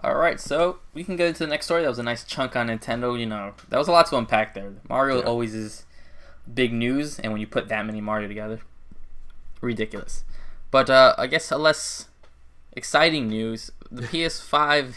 All right, so we can get into the next story. That was a nice chunk on Nintendo. That was a lot to unpack there. Mario always is big news, and when you put that many Mario together, ridiculous. But I guess a less exciting news: the PS5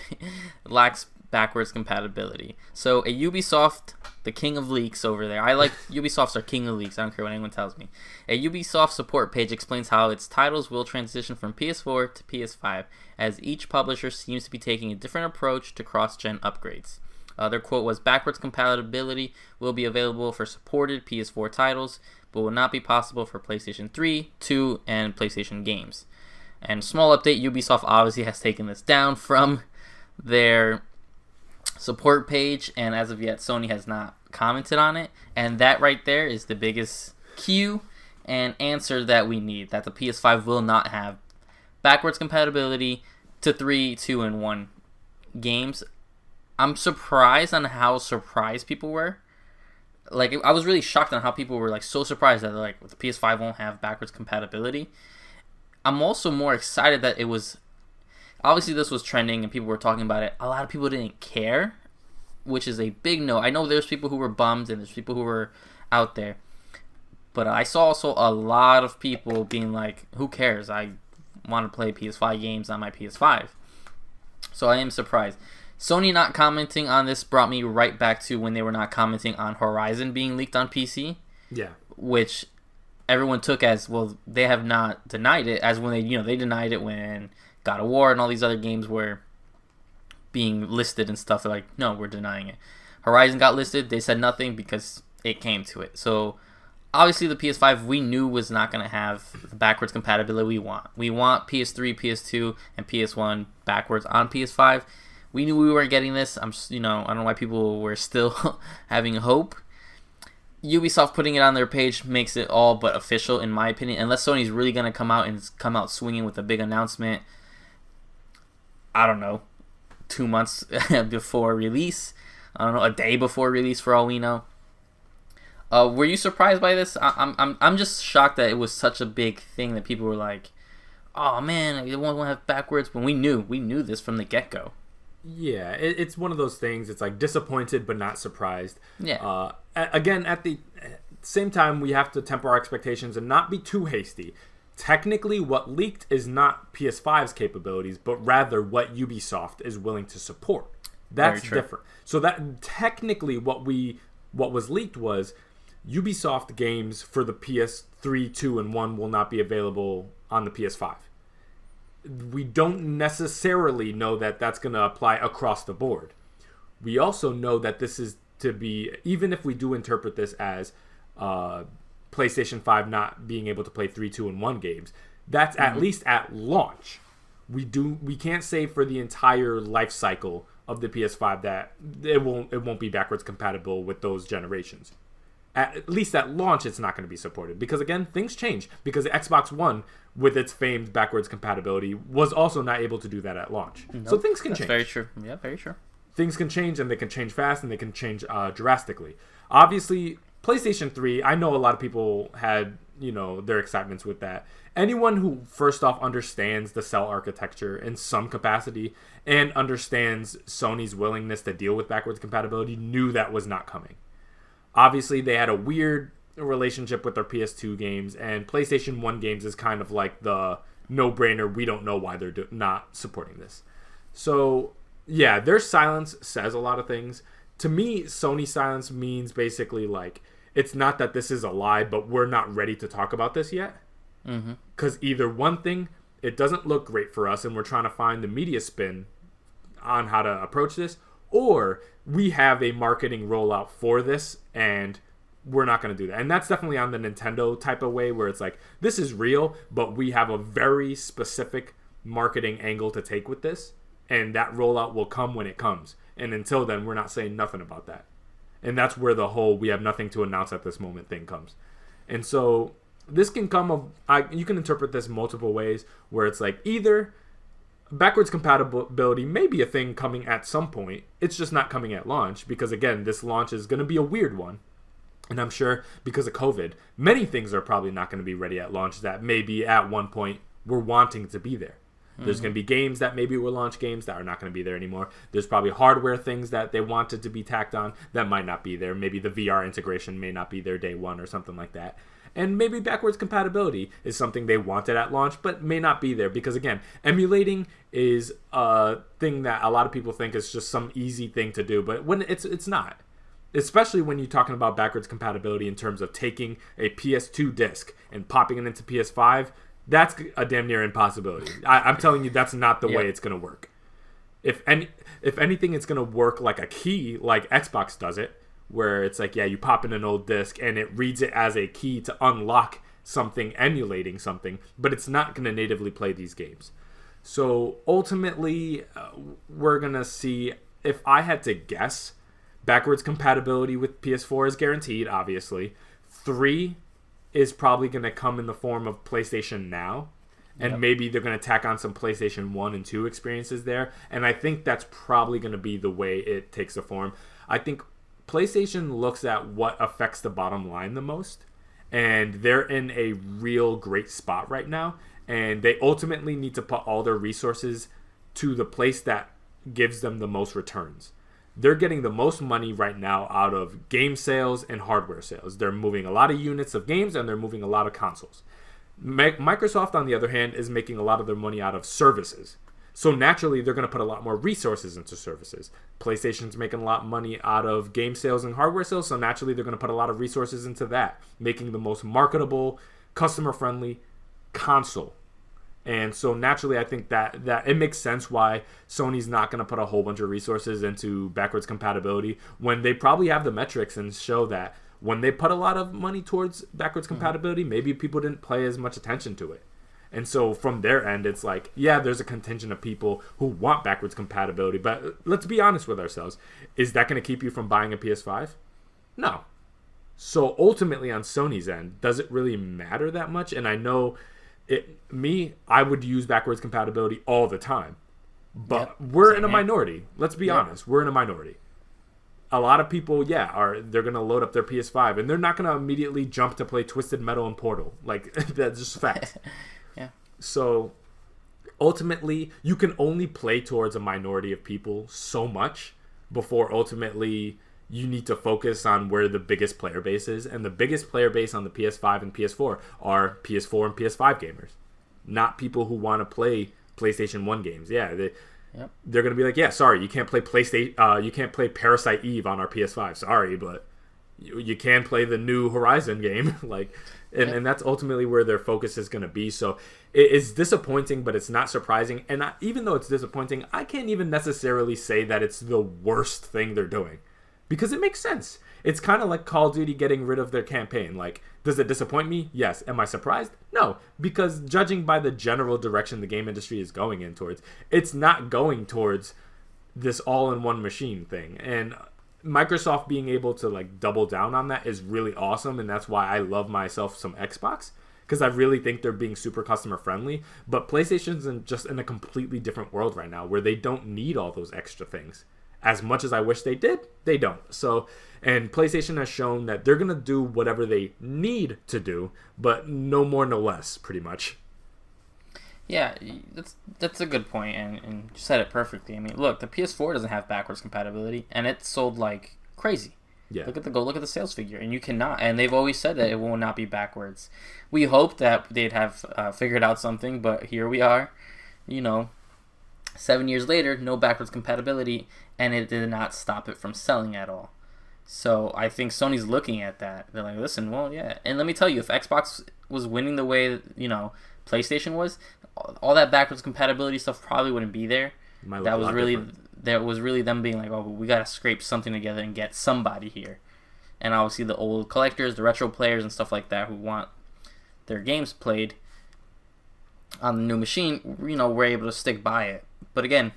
lacks backwards compatibility. So a Ubisoft, the king of leaks over there. I like Ubisofts are king of leaks. I don't care what anyone tells me. A Ubisoft support page explains how its titles will transition from PS4 to PS5, as each publisher seems to be taking a different approach to cross-gen upgrades. Their quote was, "Backwards compatibility will be available for supported PS4 titles, but will not be possible for PlayStation 3, 2, and PlayStation games." And small update, Ubisoft obviously has taken this down from their support page, and as of yet, Sony has not commented on it. And that right there is the biggest cue and answer that we need, that the PS5 will not have backwards compatibility to 3, 2, and 1 games. I'm surprised on how surprised people were. Like, I was really shocked on how people were, like, so surprised that, like, the PS5 won't have backwards compatibility. I'm also more excited that it was... Obviously, this was trending and people were talking about it. A lot of people didn't care, which is a big no. I know there's people who were bummed and there's people who were out there. But I saw also a lot of people being like, who cares? I want to play PS5 games on my PS5. So I am surprised. Sony not commenting on this brought me right back to when they were not commenting on Horizon being leaked on PC. Yeah. Which everyone took as, well, they have not denied it, as when they denied it when God of War and all these other games were being listed and stuff. They're like, no, we're denying it. Horizon got listed. They said nothing because it came to it. So obviously the PS5 we knew was not going to have the backwards compatibility we want. We want PS3, PS2, and PS1 backwards on PS5. We knew we weren't getting this. I don't know why people were still having hope. Ubisoft putting it on their page makes it all but official, in my opinion. Unless Sony's really going to come out swinging with a big announcement. I don't know, 2 months before release. I don't know, a day before release for all we know. Were you surprised by this? I'm just shocked that it was such a big thing that people were like, "Oh man, it won't have backwards." When we knew this from the get go. Yeah, it's one of those things. It's like disappointed but not surprised. Yeah. Again, at the same time, we have to temper our expectations and not be too hasty. Technically, what leaked is not PS5's capabilities, but rather what Ubisoft is willing to support. That's different. So that technically what was leaked was Ubisoft games for the PS3, 2, and 1 will not be available on the PS5. We don't necessarily know that that's going to apply across the board. We also know that this is to be, even if we do interpret this as PlayStation 5 not being able to play 3, 2, and 1 games, that's at least at launch. We can't say for the entire life cycle of the PS5 that it won't be backwards compatible with those generations. At least at launch, it's not going to be supported. Because again, things change. Because the Xbox One, with its famed backwards compatibility, was also not able to do that at launch. Nope. So things can change. Very true. Yeah, very true. Things can change, and they can change fast, and they can change drastically. Obviously, PlayStation 3, I know a lot of people had, their excitements with that. Anyone who, first off, understands the cell architecture in some capacity and understands Sony's willingness to deal with backwards compatibility knew that was not coming. Obviously, they had a weird relationship with their PS2 games, and PlayStation 1 games is kind of like the no-brainer. We don't know why they're not supporting this. So, yeah, their silence says a lot of things. To me, Sony's silence means basically like, it's not that this is a lie, but we're not ready to talk about this yet. Because either one thing, it doesn't look great for us, and we're trying to find the media spin on how to approach this, or we have a marketing rollout for this, and we're not going to do that. And that's definitely on the Nintendo type of way, where it's like, this is real, but we have a very specific marketing angle to take with this, and that rollout will come when it comes. And until then, we're not saying nothing about that. And that's where the whole we have nothing to announce at this moment thing comes. And so this can come of, you can interpret this multiple ways, where it's like either backwards compatibility may be a thing coming at some point. It's just not coming at launch, because again, this launch is going to be a weird one. And I'm sure because of COVID, many things are probably not going to be ready at launch that maybe at one point we're wanting to be there. There's going to be games that maybe were launch games that are not going to be there anymore. There's probably hardware things that they wanted to be tacked on that might not be there. Maybe the VR integration may not be there day one or something like that. And maybe backwards compatibility is something they wanted at launch, but may not be there because, again, emulating is a thing that a lot of people think is just some easy thing to do, but when it's not. Especially when you're talking about backwards compatibility in terms of taking a PS2 disc and popping it into PS5, that's a damn near impossibility. I'm telling you, that's not the way it's going to work. If anything, it's going to work like a key, like Xbox does it, where it's like, you pop in an old disc and it reads it as a key to unlock something, emulating something, but it's not going to natively play these games. So ultimately, we're going to see, if I had to guess, backwards compatibility with PS4 is guaranteed, obviously. 3 is probably going to come in the form of PlayStation Now. And maybe they're going to tack on some PlayStation 1 and 2 experiences there. And I think that's probably going to be the way it takes a form. I think PlayStation looks at what affects the bottom line the most. And they're in a real great spot right now. And they ultimately need to put all their resources to the place that gives them the most returns. They're getting the most money right now out of game sales and hardware sales. They're moving a lot of units of games and they're moving a lot of consoles. Microsoft, on the other hand, is making a lot of their money out of services. So naturally, they're going to put a lot more resources into services. PlayStation's making a lot of money out of game sales and hardware sales, so naturally, they're going to put a lot of resources into that, making the most marketable, customer-friendly console. And so naturally, I think that it makes sense why Sony's not going to put a whole bunch of resources into backwards compatibility when they probably have the metrics and show that when they put a lot of money towards backwards compatibility, maybe people didn't pay as much attention to it. And so from their end, it's like, there's a contingent of people who want backwards compatibility. But let's be honest with ourselves. Is that going to keep you from buying a PS5? No. So ultimately on Sony's end, does it really matter that much? And I know I would use backwards compatibility all the time. But we're in a minority. Let's be honest. We're in a minority. A lot of people, they're going to load up their PS5. And they're not going to immediately jump to play Twisted Metal and Portal. Like, that's just facts. So ultimately, you can only play towards a minority of people so much before ultimately you need to focus on where the biggest player base is. And the biggest player base on the PS5 and PS4 are PS4 and PS5 gamers, not people who want to play PlayStation 1 games. They're going to be like, sorry, you can't play you can't play Parasite Eve on our PS5. Sorry, but you can play the new Horizon game. And that's ultimately where their focus is going to be. So it's disappointing, but it's not surprising. And even though it's disappointing, I can't even necessarily say that it's the worst thing they're doing because it makes sense. It's kind of like Call of Duty getting rid of their campaign. Like, does it disappoint me? Yes. Am I surprised? No, because judging by the general direction the game industry is going in towards, it's not going towards this all-in-one machine thing. And Microsoft being able to double down on that is really awesome, and that's why I love myself some Xbox, because I really think they're being super customer friendly. But PlayStation's just in a completely different world right now where they don't need all those extra things. As much as I wish they did, they don't. So, and PlayStation has shown that they're gonna do whatever they need to do, but no more, no less, pretty much. Yeah, that's a good point, and you said it perfectly. I mean, look, the PS4 doesn't have backwards compatibility, and it sold like crazy. Look at the sales figure, and you cannot. And they've always said that it will not be backwards. We hoped that they'd have figured out something, but here we are. 7 years later, no backwards compatibility, and it did not stop it from selling at all. So I think Sony's looking at that. They're like, listen, and let me tell you, if Xbox was winning the way PlayStation was, all that backwards compatibility stuff probably wouldn't be there. That was really them being like, we gotta scrape something together and get somebody here. And obviously the old collectors, the retro players and stuff like that who want their games played on the new machine, we're able to stick by it. But again,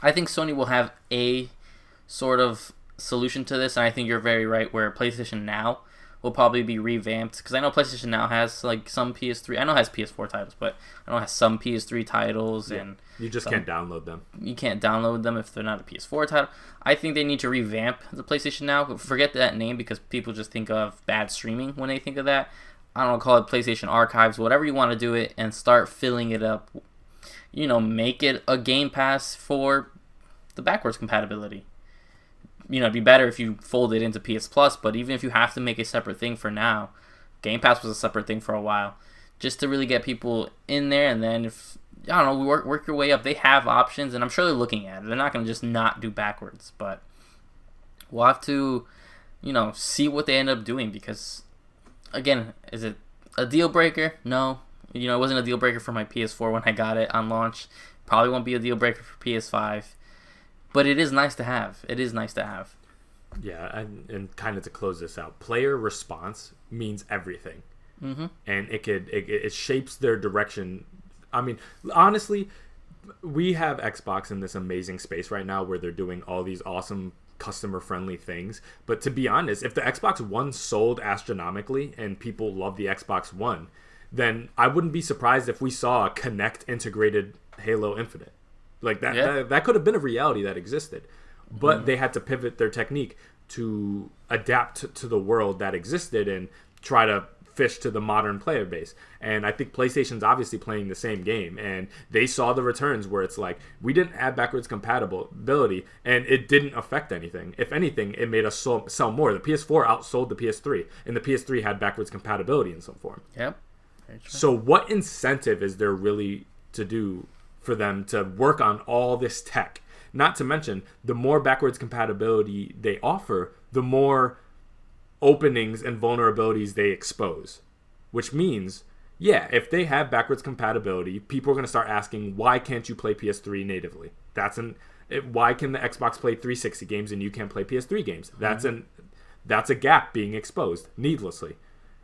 I think Sony will have a sort of solution to this, and I think you're very right, where PlayStation Now will probably be revamped, because I know PlayStation Now has some PS3. I know it has PS4 titles, but I know it has some PS3 titles, and you just can't download them. You can't download them if they're not a PS4 title. I think they need to revamp the PlayStation Now. Forget that name, because people just think of bad streaming when they think of that. I don't know, call it PlayStation Archives, whatever you want to do it, and start filling it up make it a Game Pass for the backwards compatibility. It'd be better if you fold it into PS Plus, but even if you have to make a separate thing for now, Game Pass was a separate thing for a while, just to really get people in there. And then if work your way up, they have options, and I'm sure they're looking at it. They're not going to just not do backwards, but we'll have to, see what they end up doing, because again, is it a deal breaker? No. It wasn't a deal breaker for my PS4 when I got it on launch. Probably won't be a deal breaker for PS5. But it is nice to have. Yeah, and kind of to close this out, player response means everything. Mm-hmm. And it shapes their direction. I mean, honestly, we have Xbox in this amazing space right now where they're doing all these awesome customer-friendly things. But to be honest, if the Xbox One sold astronomically and people love the Xbox One, then I wouldn't be surprised if we saw a Kinect integrated Halo Infinite. Like that could have been a reality that existed. But they had to pivot their technique to adapt to the world that existed and try to fish to the modern player base. And I think PlayStation's obviously playing the same game, and they saw the returns where it's like, we didn't add backwards compatibility and it didn't affect anything. If anything, it made us sell more. The PS4 outsold the PS3, and the PS3 had backwards compatibility in some form. Yep. So what incentive is there really to do for them to work on all this tech? Not to mention, the more backwards compatibility they offer, the more openings and vulnerabilities they expose. Which means, if they have backwards compatibility, people are going to start asking, why can't you play PS3 natively? Why can the Xbox play 360 games and you can't play PS3 games? That's a gap being exposed needlessly.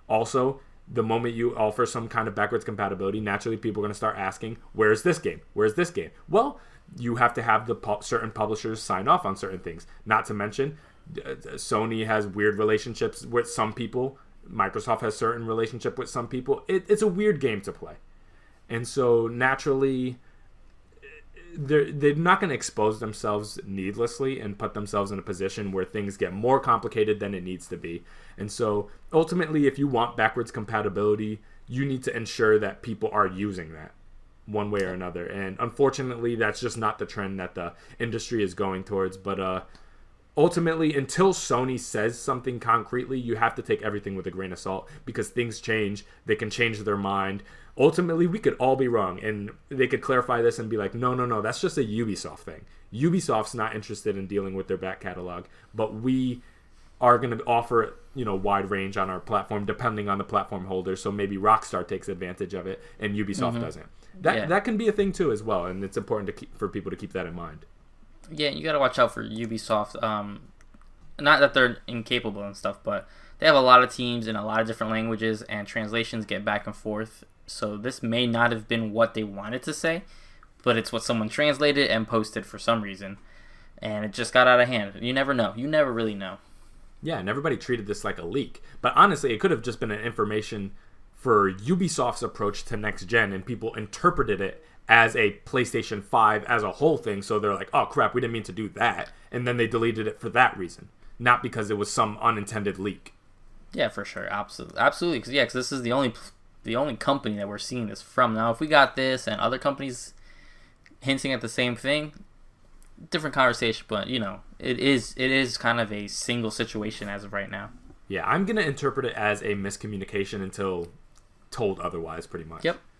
Also, the moment you offer some kind of backwards compatibility, naturally people are going to start asking, where's this game? Where's this game? Well, you have to have certain publishers sign off on certain things. Not to mention, Sony has weird relationships with some people. Microsoft has certain relationship with some people. It's a weird game to play. And so naturally, they're not going to expose themselves needlessly and put themselves in a position where things get more complicated than it needs to be. And so ultimately, if you want backwards compatibility, you need to ensure that people are using that one way or another. And unfortunately, that's just not the trend that the industry is going towards. But ultimately, until Sony says something concretely, you have to take everything with a grain of salt, because things change. They can change their mind. Ultimately, we could all be wrong, and they could clarify this and be like, no, that's just a Ubisoft thing. Ubisoft's not interested in dealing with their back catalog, but we are going to offer wide range on our platform depending on the platform holder. So maybe Rockstar takes advantage of it and Ubisoft doesn't. That can be a thing too as well, and it's important for people to keep that in mind. Yeah, you got to watch out for Ubisoft. Not that they're incapable and stuff, but they have a lot of teams in a lot of different languages, and translations get back and forth. So this may not have been what they wanted to say, but it's what someone translated and posted for some reason, and it just got out of hand. You never know. You never really know. Yeah, and everybody treated this like a leak. But honestly, it could have just been an information for Ubisoft's approach to next gen, and people interpreted it as a PlayStation 5 as a whole thing. So they're like, oh crap, we didn't mean to do that. And then they deleted it for that reason, not because it was some unintended leak. Yeah, for sure. Absolutely. Because this is the only company that we're seeing this from. Now, if we got this and other companies hinting at the same thing, different conversation, but it is kind of a single situation as of right now. Yeah, I'm gonna interpret it as a miscommunication until told otherwise, pretty much. Yep.